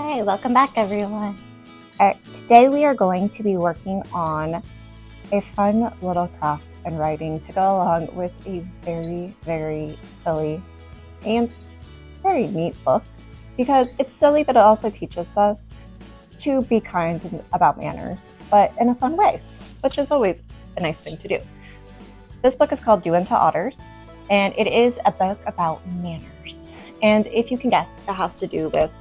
Hi, welcome back everyone. Today we are going to be working on a fun little craft and writing to go along with a very, very silly and very neat book, because it's silly but it also teaches us to be kind about manners, but in a fun way, which is always a nice thing to do. This book is called Do Unto Otters, and it is a book about manners. And if you can guess, it has to do with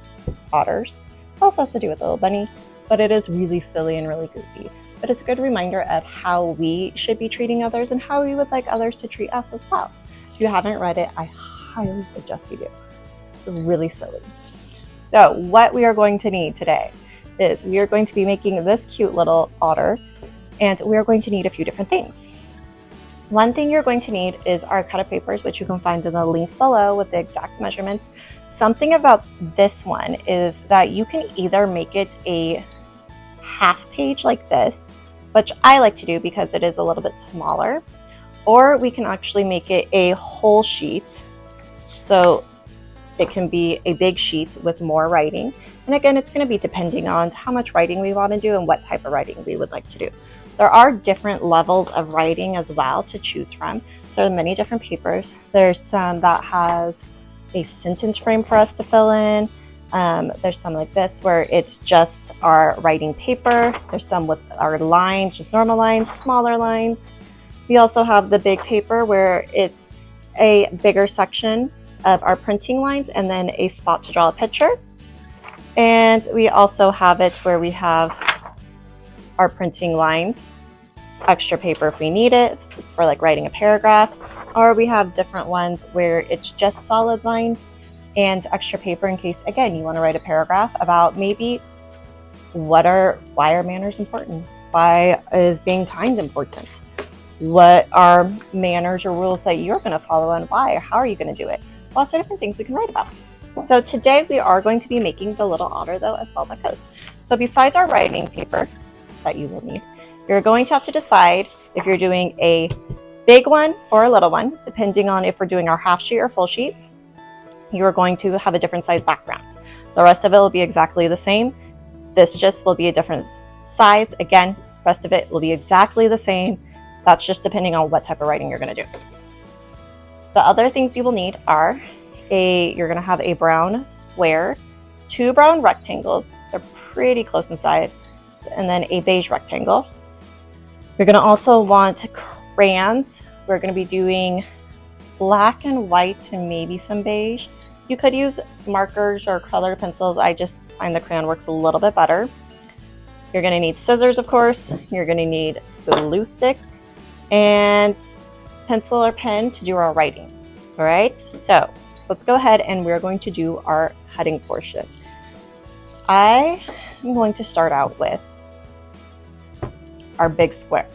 otters. It also has to do with a little bunny, but it is really silly and really goofy. But it's a good reminder of how we should be treating others and how we would like others to treat us as well. If you haven't read it, I highly suggest you do. It's really silly. So what we are going to need today is we are going to be making this cute little otter, and we are going to need a few different things. One thing you're going to need is our cut of papers, which you can find in the link below with the exact measurements. Something about this one is that you can either make it a half page like this, which I like to do because it is a little bit smaller, or we can actually make it a whole sheet. So it can be a big sheet with more writing. And again, it's going to be depending on how much writing we want to do and what type of writing we would like to do. There are different levels of writing as well to choose from. So many different papers. There's some that has a sentence frame for us to fill in. There's some like this where it's just our writing paper. There's some with our lines, just normal lines, smaller lines. We also have the big paper where it's a bigger section of our printing lines and then a spot to draw a picture. And we also have it where we have our printing lines, extra paper if we need it for like writing a paragraph, or we have different ones where it's just solid lines and extra paper in case, again, you want to write a paragraph about maybe why are manners important? Why is being kind important? What are manners or rules that you're going to follow and why? Or how are you going to do it? Lots of different things we can write about. So today we are going to be making the little otter though as well that goes. So besides our writing paper that you will need, you're going to have to decide if you're doing a big one or a little one, depending on if we're doing our half sheet or full sheet. You are going to have a different size background. The rest of it will be exactly the same. This just will be a different size. Again, the rest of it will be exactly the same. That's just depending on what type of writing you're going to do. The other things you will need are you're going to have a brown square, 2 brown rectangles. They're pretty close in size, and then a beige rectangle. You're going to also want crayons. We're going to be doing black and white and maybe some beige. You could use markers or colored pencils. I just find the crayon works a little bit better. You're going to need scissors, of course. You're going to need glue stick and pencil or pen to do our writing. All right, so let's go ahead and we're going to do our cutting portion. I am going to start out with our big square.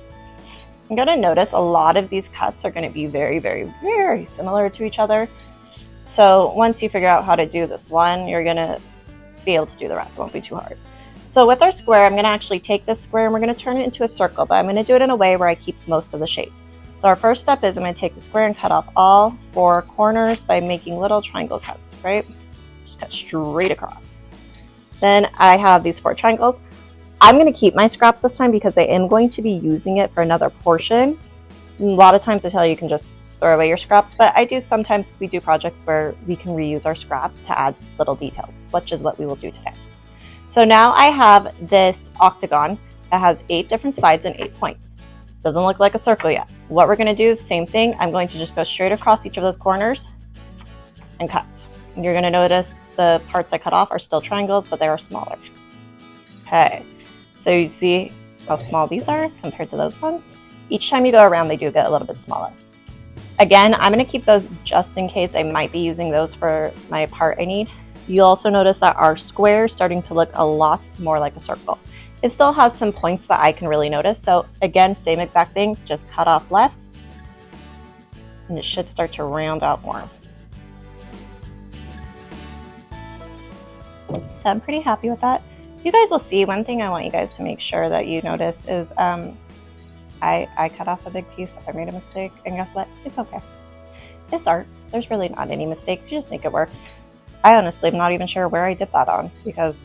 I'm going to notice a lot of these cuts are going to be very, very, very similar to each other. So once you figure out how to do this one, you're going to be able to do the rest. It won't be too hard. So with our square, I'm going to actually take this square and we're going to turn it into a circle, but I'm going to do it in a way where I keep most of the shape. So our first step is I'm going to take the square and cut off all 4 corners by making little triangle cuts, right? Just cut straight across. Then I have these 4 triangles. I'm going to keep my scraps this time because I am going to be using it for another portion. A lot of times I tell you can just throw away your scraps, but I do sometimes we do projects where we can reuse our scraps to add little details, which is what we will do today. So now I have this octagon that has 8 different sides and 8 points. Doesn't look like a circle yet. What we're going to do is the same thing. I'm going to just go straight across each of those corners and cut. And you're going to notice the parts I cut off are still triangles, but they are smaller. Okay. So you see how small these are compared to those ones. Each time you go around, they do get a little bit smaller. Again, I'm going to keep those just in case I might be using those for my part I need. You'll also notice that our square is starting to look a lot more like a circle. It still has some points that I can really notice. So again, same exact thing, just cut off less and it should start to round out more. So I'm pretty happy with that. You guys will see, one thing I want you guys to make sure that you notice is I cut off a big piece. I made a mistake, and guess what? It's okay. It's art. There's really not any mistakes. You just make it work. I honestly am not even sure where I did that on because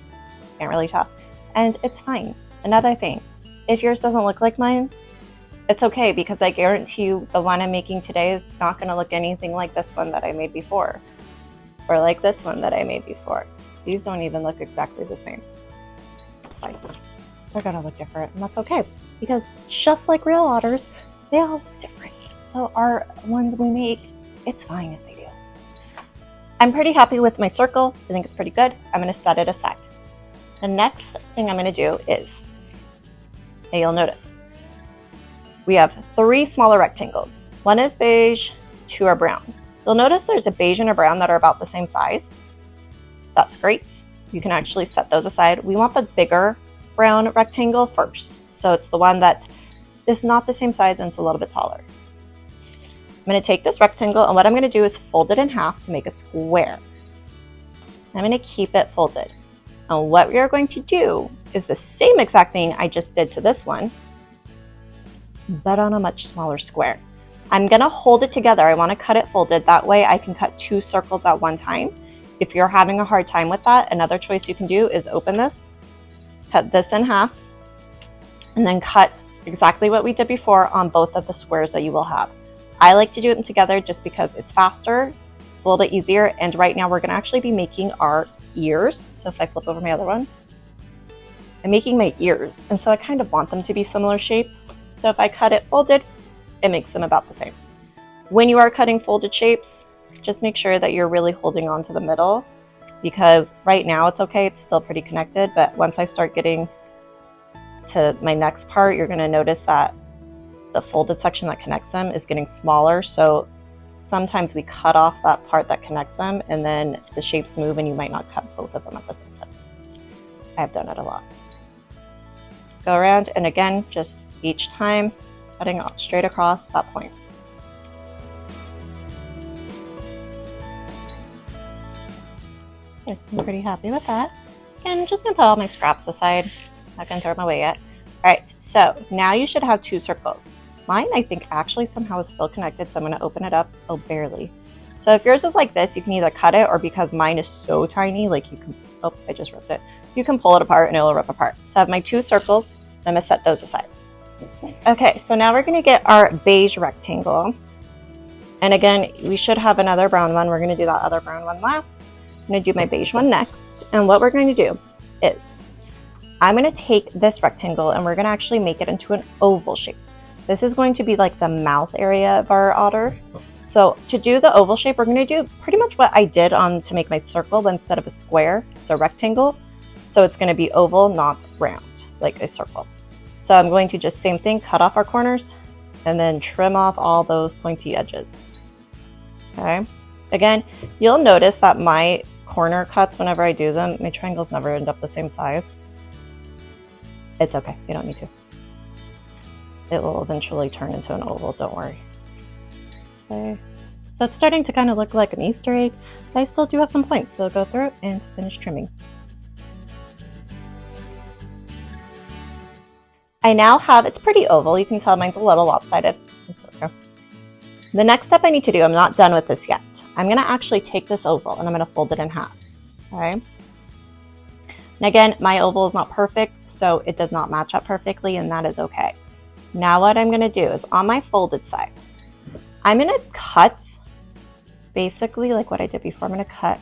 can't really tell. And it's fine. Another thing, if yours doesn't look like mine, it's okay, because I guarantee you the one I'm making today is not going to look anything like this one that I made before, or like this one that I made before. These don't even look exactly the same. It's fine. They're going to look different, and that's okay, because just like real otters, they all look different. So our ones we make, it's fine if they do. I'm pretty happy with my circle. I think it's pretty good. I'm going to set it aside. The next thing I'm going to do is, and you'll notice, we have 3 smaller rectangles. One is beige, 2 are brown. You'll notice there's a beige and a brown that are about the same size. That's great. You can actually set those aside. We want the bigger brown rectangle first. So it's the one that is not the same size and it's a little bit taller. I'm going to take this rectangle, and what I'm going to do is fold it in half to make a square. I'm going to keep it folded. And what we are going to do is the same exact thing I just did to this one, but on a much smaller square. I'm going to hold it together. I want to cut it folded. That way I can cut 2 circles at one time. If you're having a hard time with that, another choice you can do is open this, cut this in half, and then cut exactly what we did before on both of the squares that you will have. I like to do them together just because it's faster, it's a little bit easier, and right now we're going to actually be making our ears. So if I flip over my other one, I'm making my ears, and so I kind of want them to be similar shape. So if I cut it folded, it makes them about the same. When you are cutting folded shapes, just make sure that you're really holding on to the middle, because right now it's okay, it's still pretty connected, but once I start getting to my next part, you're going to notice that the folded section that connects them is getting smaller. So sometimes we cut off that part that connects them, and then the shapes move and you might not cut both of them at the same time. I've done it a lot. Go around, and again, just each time cutting straight across that point. I'm pretty happy with that. And I'm just gonna put all my scraps aside. Not gonna throw them away yet. All right, so now you should have 2 circles. Mine, I think, actually somehow is still connected, so I'm gonna open it up. Oh, barely. So if yours is like this, you can either cut it, or because mine is so tiny, like you can, oh, I just ripped it. You can pull it apart and it'll rip apart. So I have my 2 circles. I'm gonna set those aside. Okay, so now we're gonna get our beige rectangle. And again, we should have another brown one. We're gonna do that other brown one last. I'm gonna do my beige one next. And what we're going to do is, I'm gonna take this rectangle and we're gonna actually make it into an oval shape. This is going to be like the mouth area of our otter. So to do the oval shape, we're gonna do pretty much what I did to make my circle, but instead of a square, it's a rectangle. So it's gonna be oval, not round, like a circle. So I'm going to just, same thing, cut off our corners and then trim off all those pointy edges. Okay. Again, you'll notice that my corner cuts, whenever I do them, my triangles never end up the same size. It's okay, you don't need to. It will eventually turn into an oval, don't worry. Okay. So it's starting to kind of look like an Easter egg, but I still do have some points, so I'll go through it and finish trimming. I now have, it's pretty oval, you can tell mine's a little lopsided. Okay. The next step I need to do, I'm not done with this yet. I'm gonna actually take this oval and I'm gonna fold it in half, okay? And again, my oval is not perfect, so it does not match up perfectly, and that is okay. Now what I'm gonna do is, on my folded side, I'm gonna cut, basically like what I did before, I'm gonna cut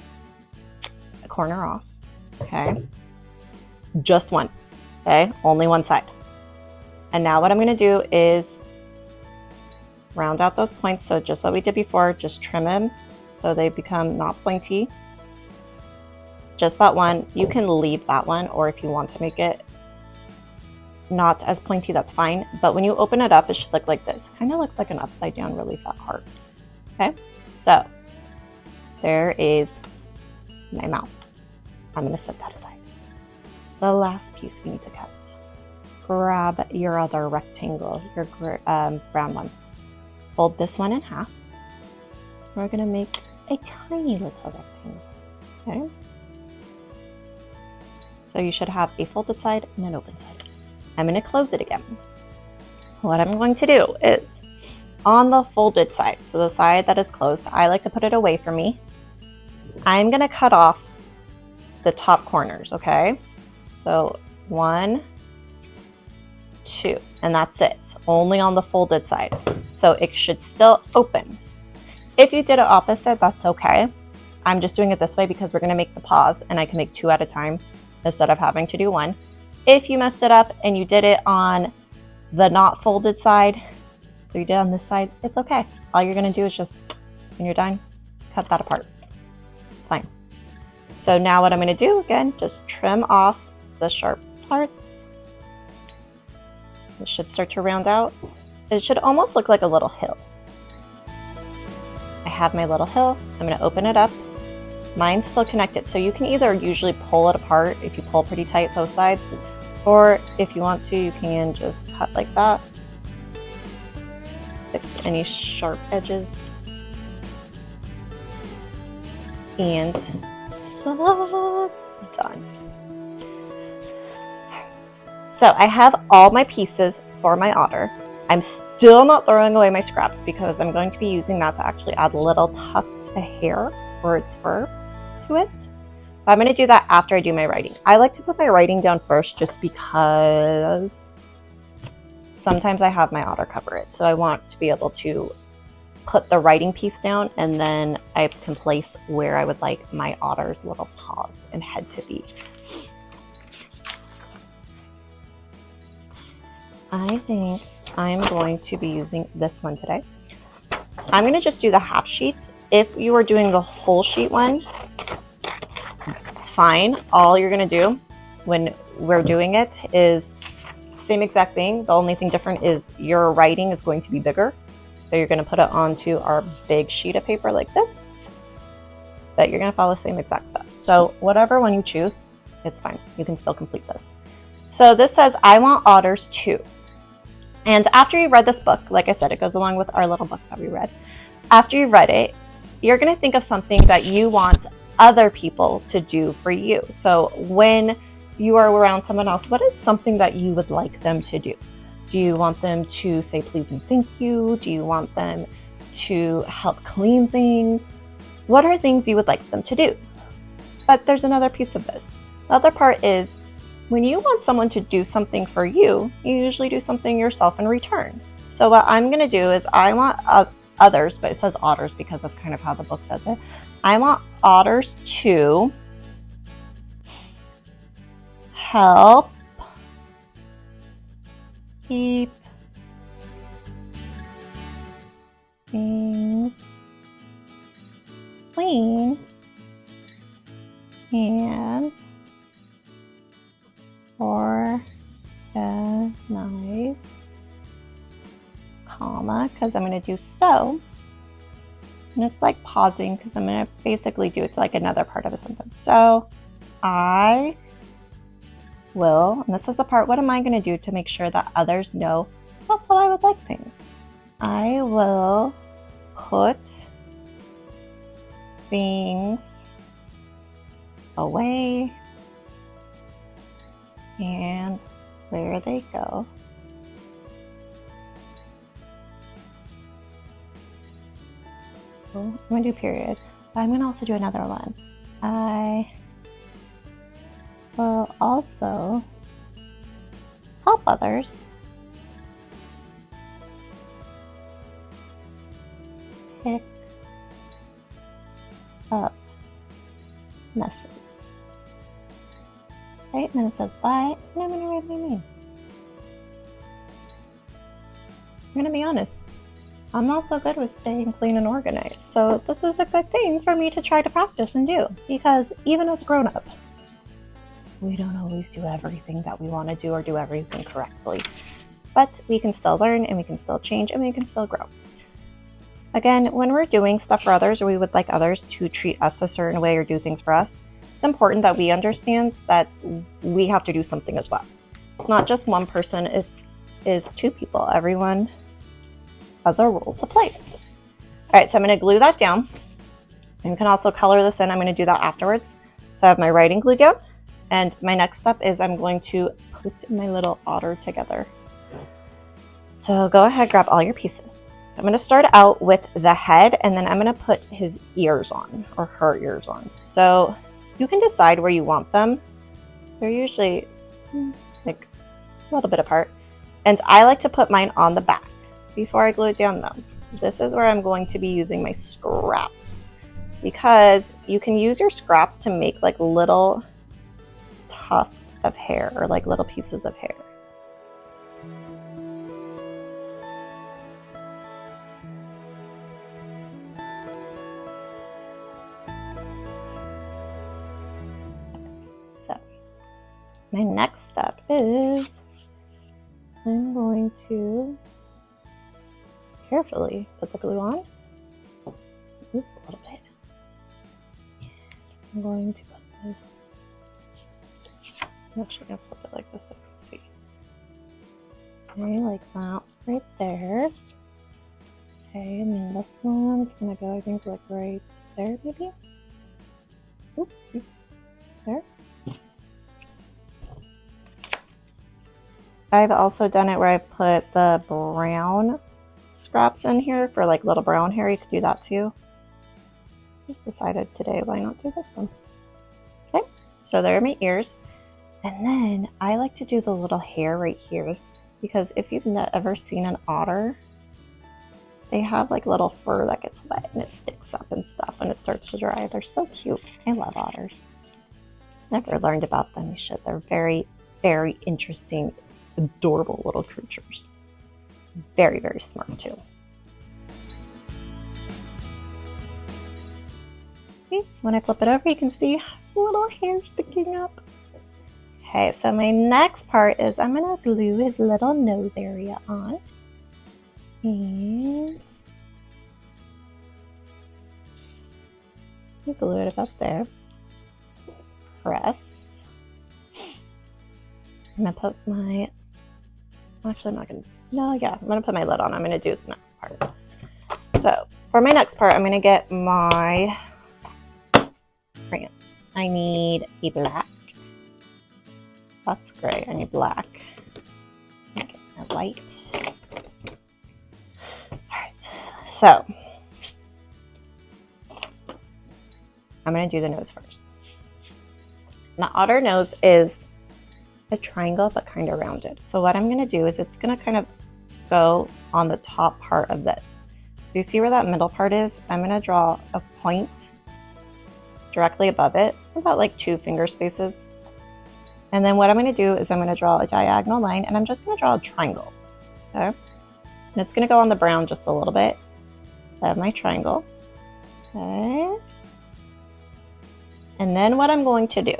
a corner off, okay? Just one, okay? Only one side. And now what I'm gonna do is round out those points, so just what we did before, just trim them so they become not pointy. Just that one. You can leave that one, or if you want to make it not as pointy, that's fine. But when you open it up, it should look like this. Kind of looks like an upside down really fat heart. Okay, so there is my mouth. I'm gonna set that aside. The last piece we need to cut. Grab your other rectangle, your brown one. Fold this one in half. We're gonna make a tiny little rectangle, okay? So you should have a folded side and an open side. I'm gonna close it again. What I'm going to do is, on the folded side, so the side that is closed, I like to put it away from me. I'm gonna cut off the top corners, okay? So 1, 2, and that's it. Only on the folded side. So it should still open. If you did it opposite, that's okay. I'm just doing it this way because we're going to make the paws and I can make 2 at a time instead of having to do 1. If you messed it up and you did it on the not folded side, so you did on this side, it's okay. All you're going to do is just, when you're done, cut that apart. Fine. So now what I'm going to do, again, just trim off the sharp parts. It should start to round out. It should almost look like a little hill. I have my little hill. I'm going to open it up. Mine's still connected, so you can either usually pull it apart if you pull pretty tight both sides, or if you want to, you can just cut like that. Fix any sharp edges. And so done. So I have all my pieces for my otter. I'm still not throwing away my scraps because I'm going to be using that to actually add little tufts of hair or its fur to it. But I'm going to do that after I do my writing. I like to put my writing down first just because sometimes I have my otter cover it. So I want to be able to put the writing piece down and then I can place where I would like my otter's little paws and head to be. I think I'm going to be using this one today. I'm going to just do the half sheet. If you are doing the whole sheet one, it's fine. All you're going to do when we're doing it is same exact thing. The only thing different is your writing is going to be bigger. So you're going to put it onto our big sheet of paper like this. But you're going to follow the same exact steps. So whatever one you choose, it's fine. You can still complete this. So this says, I want otters too. And after you've read this book, like I said, it goes along with our little book that we read. After you've read it, you're going to think of something that you want other people to do for you. So when you are around someone else, what is something that you would like them to do? Do you want them to say please and thank you? Do you want them to help clean things? What are things you would like them to do? But there's another piece of this. The other part is, when you want someone to do something for you, you usually do something yourself in return. So what I'm going to do is I want others, but it says otters because that's kind of how the book does it. I want otters to help keep things clean and organize, comma, because I'm going to do so. And it's like pausing because I'm going to basically do it to like another part of a sentence. So I will, and this is the part, what am I going to do to make sure that others know that's how I would like things? I will put things away and where they go. I'm going to do period, but I'm going to also do another one. I will also help others pick up messes. Right, and then it says bye, and I'm going to write my name. I'm going to be honest. I'm not so good with staying clean and organized, so this is a good thing for me to try to practice and do, because even as grown-ups, we don't always do everything that we want to do or do everything correctly, but we can still learn and we can still change and we can still grow. Again, when we're doing stuff for others or we would like others to treat us a certain way or do things for us, it's important that we understand that we have to do something as well. It's not just one person, it is two people. Everyone has a role to play. All right, so I'm going to glue that down. And you can also color this in. I'm going to do that afterwards. So I have my writing glued down. And my next step is I'm going to put my little otter together. So go ahead, grab all your pieces. I'm going to start out with the head, and then I'm going to put his ears on, or her ears on. So you can decide where you want them. They're usually like a little bit apart. And I like to put mine on the back before I glue it down though. This is where I'm going to be using my scraps, because you can use your scraps to make like little tufts of hair or like little pieces of hair. So my next step is I'm going to carefully put the glue on. Oops, a little bit. I'm going to put this. I'm actually going to flip it like this so you can see. Okay, like that right there. Okay, and then this one's going to go, I think, like right there maybe. Oops, there. I've also done it where I've put the brown scraps in here for like little brown hair. You could do that too. Just decided today why not do this one. Okay, so there are my ears. And then I like to do the little hair right here, because if you've ever seen an otter, they have like little fur that gets wet and it sticks up and stuff when it starts to dry. They're so cute. I love otters. Never learned about them. You should. They're very, very interesting, adorable little creatures. Very, very smart too. Okay, when I flip it over, you can see little hair sticking up. Okay, so my next part is I'm gonna glue his little nose area on. And glue it about there. Press. I'm gonna put my, actually I'm not gonna, no, yeah, I'm gonna put my lid on. I'm gonna do the next part. So for my next part, I'm gonna get my crayons. I need a black. That's gray. I need black. Okay, a white. Alright, so I'm gonna do the nose first. Now, otter nose is a triangle but kind of rounded. So what I'm gonna do is it's gonna kind of go on the top part of this. Do you see where that middle part is? I'm gonna draw a point directly above it, about like 2 finger spaces. And then what I'm going to do is I'm going to draw a diagonal line, and I'm just going to draw a triangle. Okay? And it's going to go on the brown just a little bit. I have my triangle. Okay. And then what I'm going to do,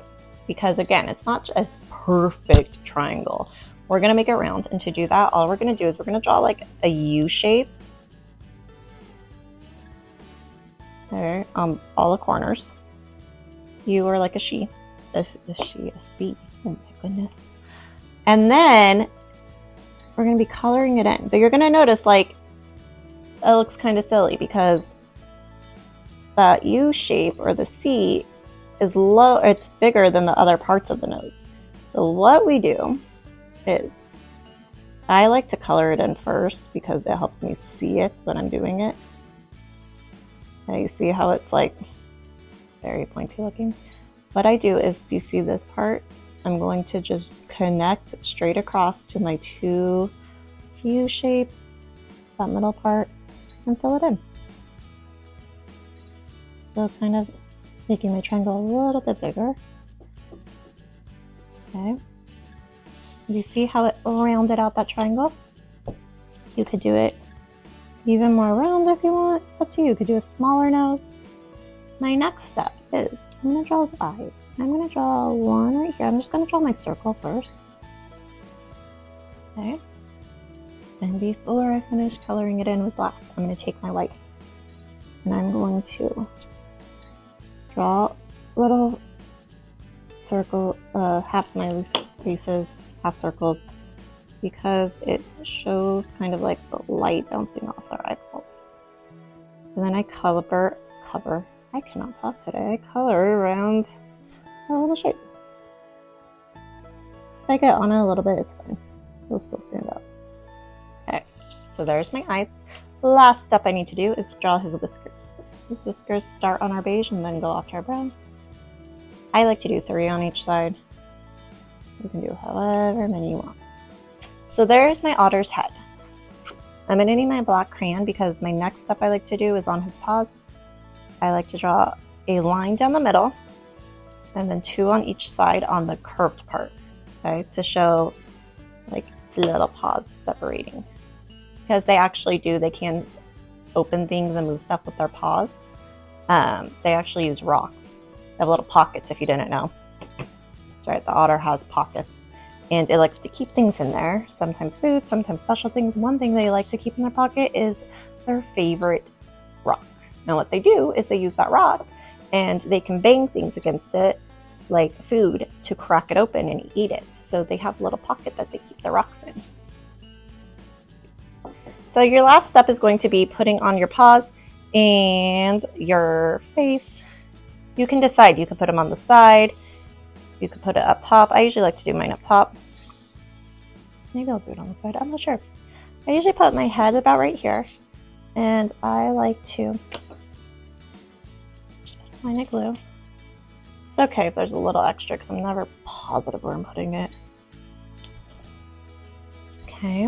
because again, it's not a perfect triangle, we're going to make it round. And to do that, all we're going to do is we're going to draw like a U shape. Okay, all the corners. U or like a she. A she, a C. Oh my goodness. And then we're going to be coloring it in. But you're going to notice like it looks kind of silly because that U shape or the C is low, it's bigger than the other parts of the nose. So what we do is I like to color it in first because it helps me see it when I'm doing it. Now you see how it's like very pointy looking. What I do is, you see this part? I'm going to just connect straight across to my 2 U shapes, that middle part, and fill it in. So kind of making my triangle a little bit bigger. Okay. You see how it rounded out that triangle? You could do it even more round if you want. It's up to you. You could do a smaller nose. My next step is I'm going to draw his eyes. I'm going to draw one right here. I'm just going to draw my circle first. Okay. And before I finish coloring it in with black, I'm going to take my whites and I'm going to draw little circle, half smiley faces, half circles, because it shows kind of like the light bouncing off their eyeballs. And then I I cannot talk today. I color around a little shape. If I get on it a little bit, it's fine. It'll still stand up. Okay, so there's my eyes. The last step I need to do is draw his whiskers. His whiskers start on our beige and then go off to our brown. I like to do 3 on each side. You can do however many you want. So there's my otter's head. I'm going to need my black crayon because my next step I like to do is on his paws. I like to draw a line down the middle and then 2 on each side on the curved part, okay, to show like its little paws separating. Because they can open things and move stuff with their paws. They actually use rocks. They have little pockets, if you didn't know. That's right, the otter has pockets. And it likes to keep things in there. Sometimes food, sometimes special things. One thing they like to keep in their pocket is their favorite rock. Now what they do is they use that rock and they can bang things against it like food to crack it open and eat it. So they have a little pocket that they keep the rocks in. So your last step is going to be putting on your paws and your face. You can decide. You can put them on the side. You could put it up top. I usually like to do mine up top. Maybe I'll do it on the side. I'm not sure. I usually put my head about right here. And I like to just put mine in glue. It's okay if there's a little extra because I'm never positive where I'm putting it. Okay.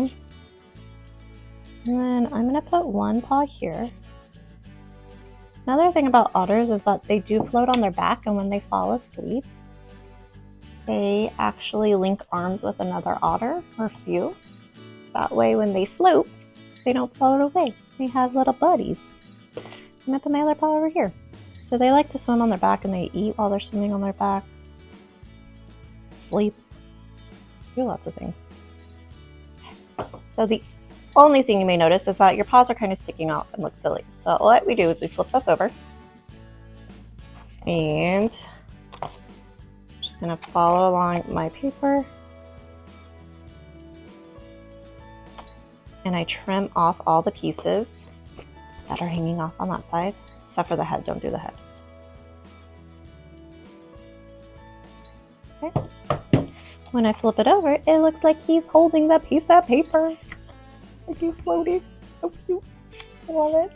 And then I'm going to put one paw here. Another thing about otters is that they do float on their back, and when they fall asleep, they actually link arms with another otter or a few. That way when they float, they don't float away. They have little buddies. I'm going to put my other paw over here. So they like to swim on their back and they eat while they're swimming on their back. Sleep. Do lots of things. So the only thing you may notice is that your paws are kind of sticking out and look silly. So what we do is we flip this over. And going to follow along my paper, and I trim off all the pieces that are hanging off on that side, except for the head. Don't do the head. Okay. When I flip it over, it looks like he's holding the piece of paper. Like he's floating. So cute. I love it.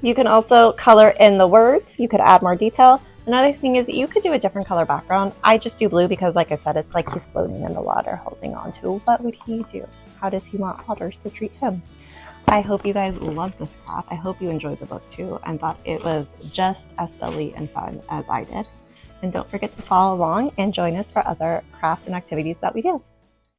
You can also color in the words. You could add more detail. Another thing is you could do a different color background. I just do blue because, like I said, it's like he's floating in the water holding on to. What would he do? How does he want otters to treat him? I hope you guys loved this craft. I hope you enjoyed the book too and thought it was just as silly and fun as I did. And don't forget to follow along and join us for other crafts and activities that we do.